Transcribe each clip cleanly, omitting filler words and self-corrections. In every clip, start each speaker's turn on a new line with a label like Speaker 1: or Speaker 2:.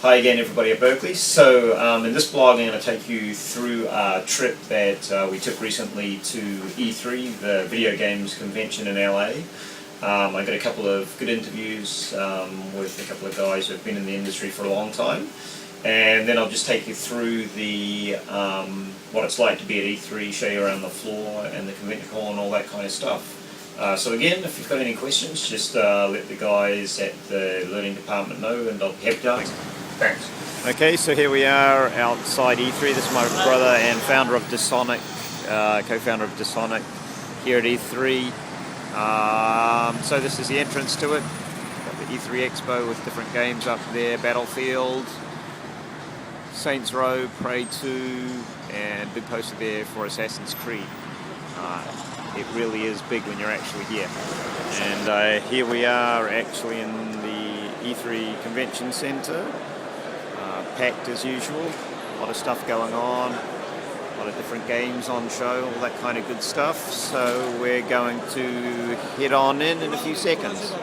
Speaker 1: Hi again everybody at Berklee. So in this blog I'm going to take you through a trip that we took recently to E3, the video games convention in LA. I got a couple of good interviews with a couple of guys who have been in the industry for a long time, and then I'll just take you through the what it's like to be at E3, show you around the floor and the convention hall and all that kind of stuff. So again, if you've got any questions, just let the guys at the learning department know and I'll be happy to answer. Thanks.
Speaker 2: Okay, so here we are outside E3. This is my brother and founder of Disonic, co-founder of Disonic here at E3. So this is the entrance to it. Got the E3 Expo with different games up there, Battlefield, Saints Row, Prey 2, and big poster there for Assassin's Creed. It really is big when you're actually here. And here we are actually in the E3 Convention Center. Packed as usual, a lot of stuff going on, a lot of different games on show, all that kind of good stuff. So we're going to head on in a few seconds.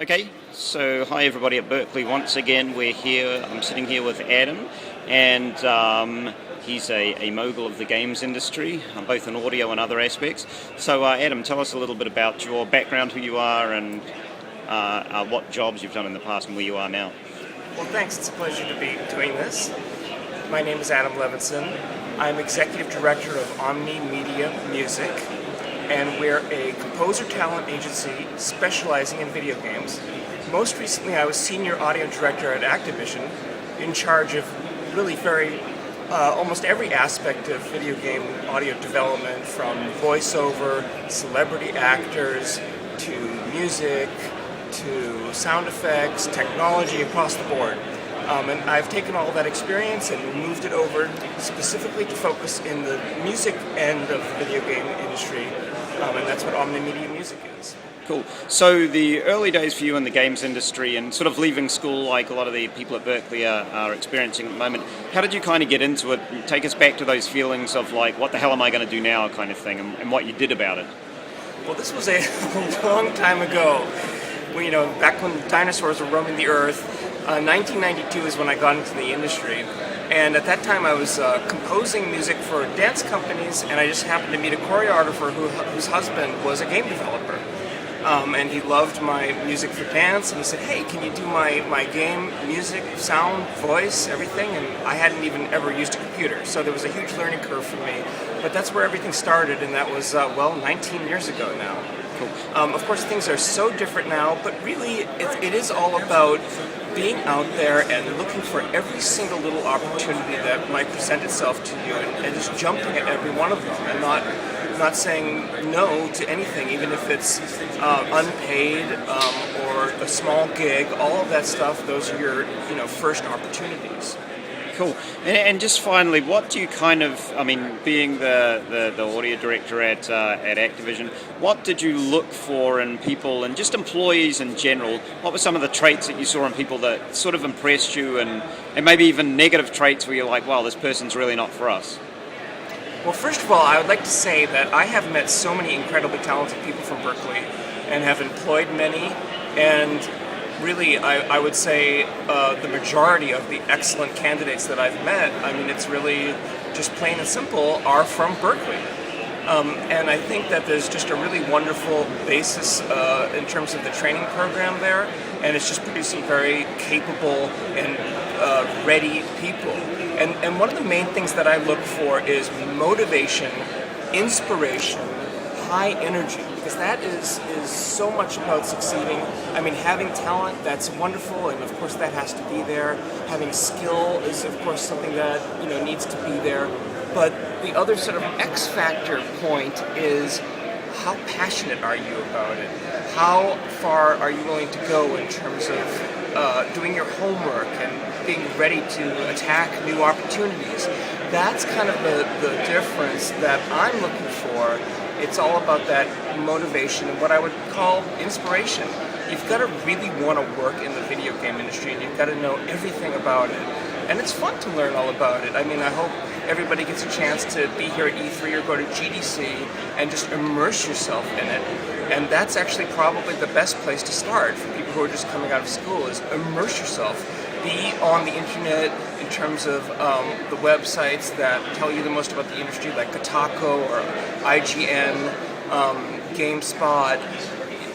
Speaker 2: Okay, so hi everybody at Berklee. Once again, we're here. I'm sitting here with Adam, and he's a mogul of the games industry, both in audio and other aspects. So Adam, tell us a little bit about your background, who you are, and what jobs you've done in the past and where you are now.
Speaker 3: Well, thanks. It's a pleasure to be doing this. My name is Adam Levinson. I'm Executive Director of Omni Media Music, and we're a composer talent agency specializing in video games. Most recently, I was Senior Audio Director at Activision, in charge of really almost every aspect of video game audio development, from voiceover, celebrity actors, to music, to sound effects, technology across the board. And I've taken all that experience and moved it over specifically to focus in the music end of the video game industry, and that's what Omni Media Music is.
Speaker 2: Cool. So the early days for you in the games industry and sort of leaving school like a lot of the people at Berklee are experiencing at the moment, how did you kind of get into it? Take us back to those feelings of like, what the hell am I going to do now kind of thing, and what you did about it.
Speaker 3: Well, this was a long time ago. Back when dinosaurs were roaming the earth. 1992 is when I got into the industry, and at that time I was composing music for dance companies, and I just happened to meet a choreographer whose husband was a game developer, and he loved my music for dance, and he said, hey, can you do my game music, sound, voice, everything? And I hadn't even ever used a computer, so there was a huge learning curve for me, but that's where everything started, and that was 19 years ago now. Of course, things are so different now, but really it is all about being out there and looking for every single little opportunity that might present itself to you, and just jumping at every one of them, and not saying no to anything, even if it's unpaid or a small gig. All of that stuff, those are your first opportunities.
Speaker 2: Cool. And just finally, what do you being the audio director at Activision, what did you look for in people and just employees in general? What were some of the traits that you saw in people that sort of impressed you, and maybe even negative traits where you're like, wow, this person's really not for us?
Speaker 3: Well, first of all, I would like to say that I have met so many incredibly talented people from Berklee and have employed many, and really, I would say the majority of the excellent candidates that I've met, it's really just plain and simple, are from Berklee. And I think that there's just a really wonderful basis in terms of the training program there, and it's just producing very capable and ready people. And one of the main things that I look for is motivation, inspiration, high energy, because that is so much about succeeding. Having talent, that's wonderful, and of course that has to be there. Having skill is of course something that needs to be there. But the other sort of X factor point is, how passionate are you about it? How far are you willing to go in terms of doing your homework and being ready to attack new opportunities? That's kind of the difference that I'm looking for. It's all about that motivation and what I would call inspiration. You've got to really want to work in the video game industry, and you've got to know everything about it. And it's fun to learn all about it. I hope everybody gets a chance to be here at E3 or go to GDC and just immerse yourself in it. And that's actually probably the best place to start for people who are just coming out of school, is immerse yourself be on the internet in terms of the websites that tell you the most about the industry, like Kotaku or IGN, GameSpot.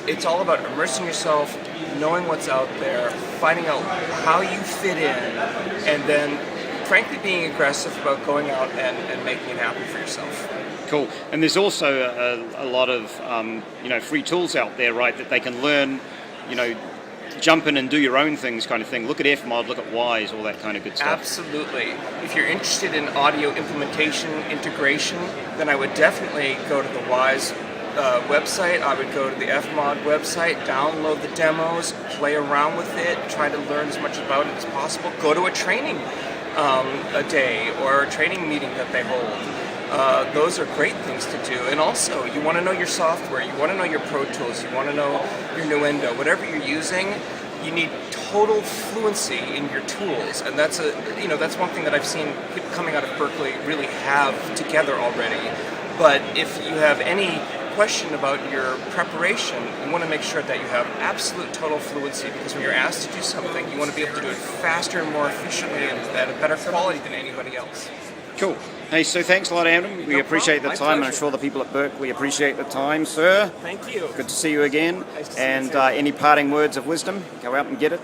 Speaker 3: It's all about immersing yourself, knowing what's out there, finding out how you fit in, and then frankly being aggressive about going out and making it happen for yourself.
Speaker 2: Cool. And there's also a lot of free tools out there, right, that they can learn, jump in and do your own things kind of thing. Look at Fmod, look at Wise, all that kind of good stuff.
Speaker 3: Absolutely. If you're interested in audio implementation, integration, then I would definitely go to the Wise website. I would go to the Fmod website, download the demos, play around with it, try to learn as much about it as possible. Go to a training a day or a training meeting that they hold. Those are great things to do. And also, you want to know your software, you want to know your Pro Tools, you want to know your Nuendo, whatever you're using. You need total fluency in your tools, and that's one thing that I've seen people coming out of Berklee really have together already. But if you have any question about your preparation, you want to make sure that you have absolute total fluency, because when you're asked to do something, you want to be able to do it faster and more efficiently and at a better quality than anybody else.
Speaker 2: Cool. Hey, so thanks a lot, Adam. We appreciate the time, and I'm sure the people at Berklee appreciate the time, sir.
Speaker 3: Thank you.
Speaker 2: Good to see you again.
Speaker 3: Nice to see
Speaker 2: and
Speaker 3: you too.
Speaker 2: Any parting words of wisdom? Go out and get it.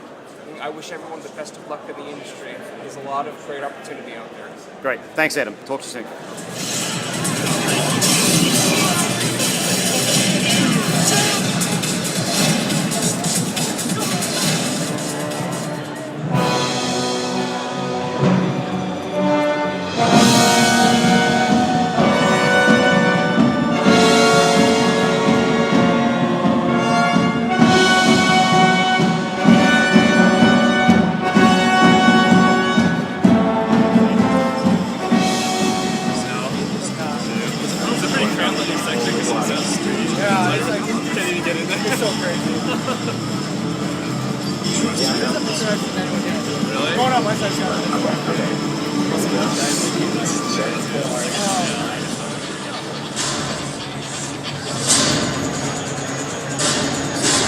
Speaker 3: I wish everyone the best of luck in the industry. There's a lot of great opportunity out there.
Speaker 2: Great. Thanks, Adam. Talk to you soon.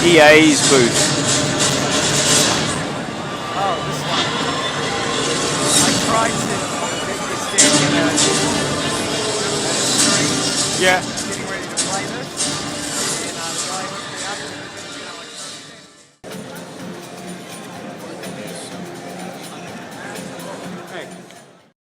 Speaker 2: EA's booth.
Speaker 4: Oh, this one. I tried to make this thing in a
Speaker 2: Yeah.